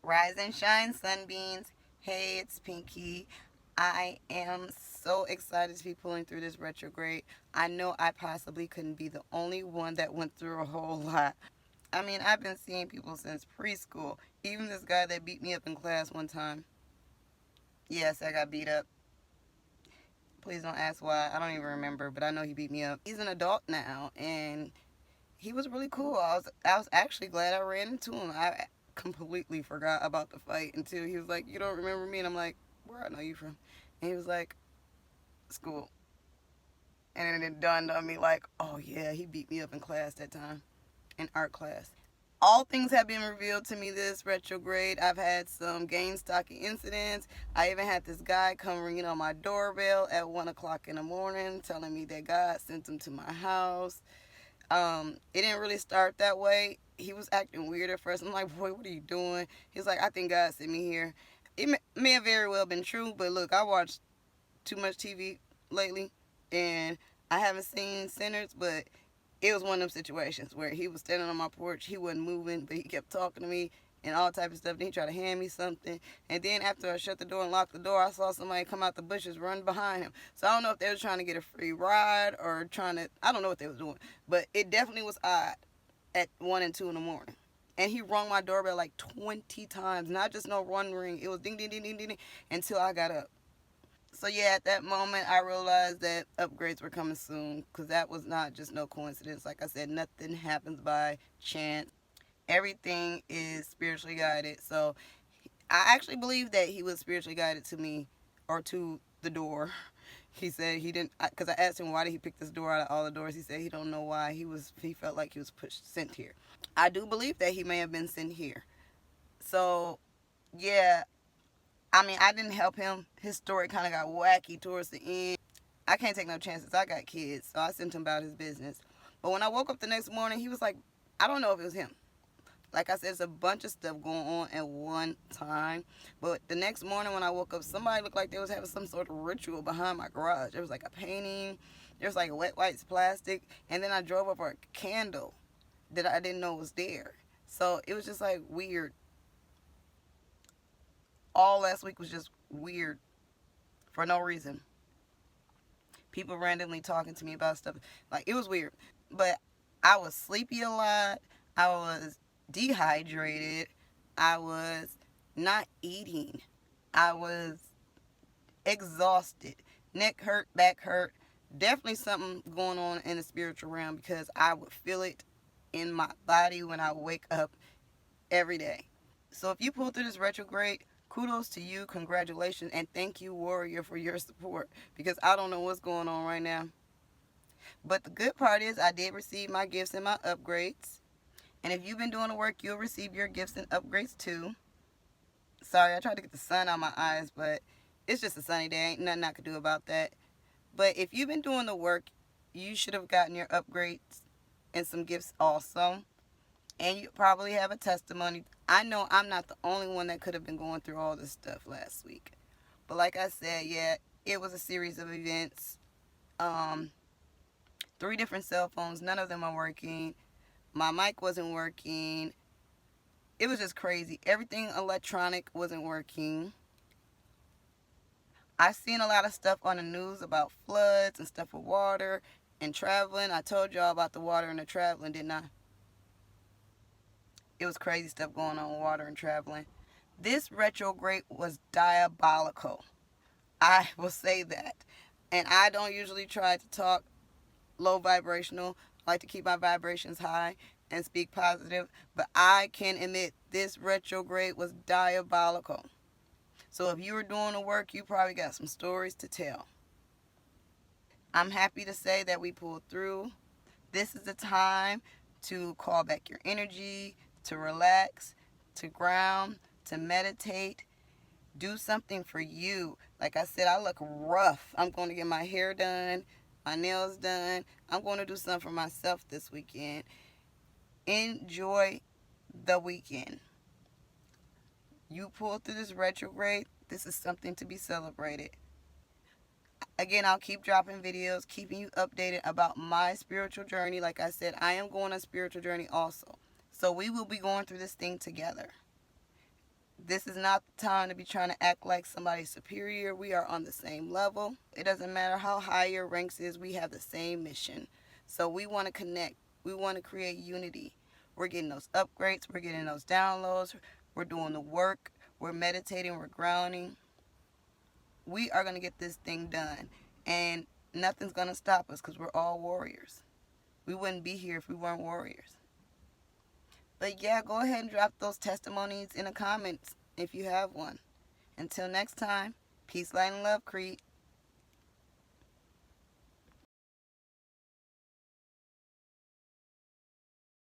Rise and shine, sunbeams. Hey, it's Pinky. I am so excited to be pulling through this retrograde. I know I possibly couldn't be the only one that went through a whole lot. I mean, I've been seeing people since preschool. Even this guy that beat me up in class one time. Yes, I got beat up. Please don't ask why. I don't even remember, but I know he beat me up. He's an adult now, and he was really cool. I was actually glad I ran into him. I completely forgot about the fight until he was like, "You don't remember me?" And I'm like, "Where I know you from?" And he was like, "School." And then it dawned on me like, "Oh yeah, he beat me up in class that time, in art class." All things have been revealed to me this retrograde. I've had some Gangstalking incidents. I even had this guy come ringing on my doorbell at 1 o'clock in the morning telling me that God sent him to my house. It didn't really start that way. He was acting weird at first. I'm like, "Boy, what are you doing?" He's like, "I think God sent me here." It may have very well been true, but look, I watched too much TV lately, and I haven't seen Sinners, but it was one of them situations where he was standing on my porch, he wasn't moving, but he kept talking to me and all type of stuff. Then he tried to hand me something, and then after I shut the door and locked the door, I saw somebody come out the bushes, run behind him. So I don't know if they were trying to get a free ride or trying to, I don't know what they was doing, but it definitely was odd at 1 and 2 in the morning. And he rung my doorbell like 20 times, not just no one ring. It was ding, ding, ding, ding, ding, ding until I got up. So yeah, at that moment, I realized that upgrades were coming soon, because that was not just no coincidence. Like I said, nothing happens by chance. Everything is spiritually guided. So I actually believe that he was spiritually guided to me, or to the door. He said he didn't, because I asked him why did he pick this door out of all the doors. He said he don't know why. He felt like he was sent here. I do believe that he may have been sent here. So yeah, I mean, I didn't help him. His story kind of got wacky towards the end. I can't take no chances. I got kids, so I sent him about his business. But when I woke up the next morning, he was like, I don't know if it was him. Like I said, there's a bunch of stuff going on at one time. But the next morning when I woke up, somebody looked like they was having some sort of ritual behind my garage. There was like a painting. There was like a wet wipes plastic. And then I drove up for a candle that I didn't know was there. So it was just like weird. All last week was just weird for no reason. People randomly talking to me about stuff. Like, it was weird. But I was sleepy a lot. I was dehydrated. I was not eating. I was exhausted. Neck hurt, back hurt. Definitely something going on in the spiritual realm, because I would feel it in my body when I wake up every day. So if you pull through this retrograde, kudos to you, congratulations, and thank you, Warrior, for your support, because I don't know what's going on right now. But the good part is I did receive my gifts and my upgrades. And if you've been doing the work, you'll receive your gifts and upgrades too. Sorry, I tried to get the sun out of my eyes, but it's just a sunny day. Ain't nothing I could do about that. But if you've been doing the work, you should have gotten your upgrades and some gifts also. And you probably have a testimony. I know I'm not the only one that could have been going through all this stuff last week. But like I said, yeah, it was a series of events. 3 different cell phones. None of them are working. My mic wasn't working. It was just crazy. Everything electronic wasn't working. I've seen a lot of stuff on the news about floods and stuff with water and traveling. I told y'all about the water and the traveling, didn't I? It was crazy stuff going on with water and traveling. This retrograde was diabolical. I will say that. And I don't usually try to talk low vibrational. I like to keep my vibrations high and speak positive. But I can admit this retrograde was diabolical. So if you were doing the work, you probably got some stories to tell. I'm happy to say that we pulled through. This is the time to call back your energy, to relax, to ground, to meditate. Do something for you. Like I said, I look rough. I'm going to get my hair done, my nails done. I'm going to do something for myself this weekend. Enjoy the weekend. You pulled through this retrograde. This is something to be celebrated. Again, I'll keep dropping videos, keeping you updated about my spiritual journey. Like I said, I am going on a spiritual journey also. So we will be going through this thing together. This is not the time to be trying to act like somebody's superior. We are on the same level. It doesn't matter how high your ranks is, we have the same mission. So we want to connect. We want to create unity. We're getting those upgrades. We're getting those downloads. We're doing the work. We're meditating. We're grounding. We are going to get this thing done. And nothing's going to stop us because we're all warriors. We wouldn't be here if we weren't warriors. But yeah, go ahead and drop those testimonies in the comments if you have one. Until next time, peace, light, and love, Creed.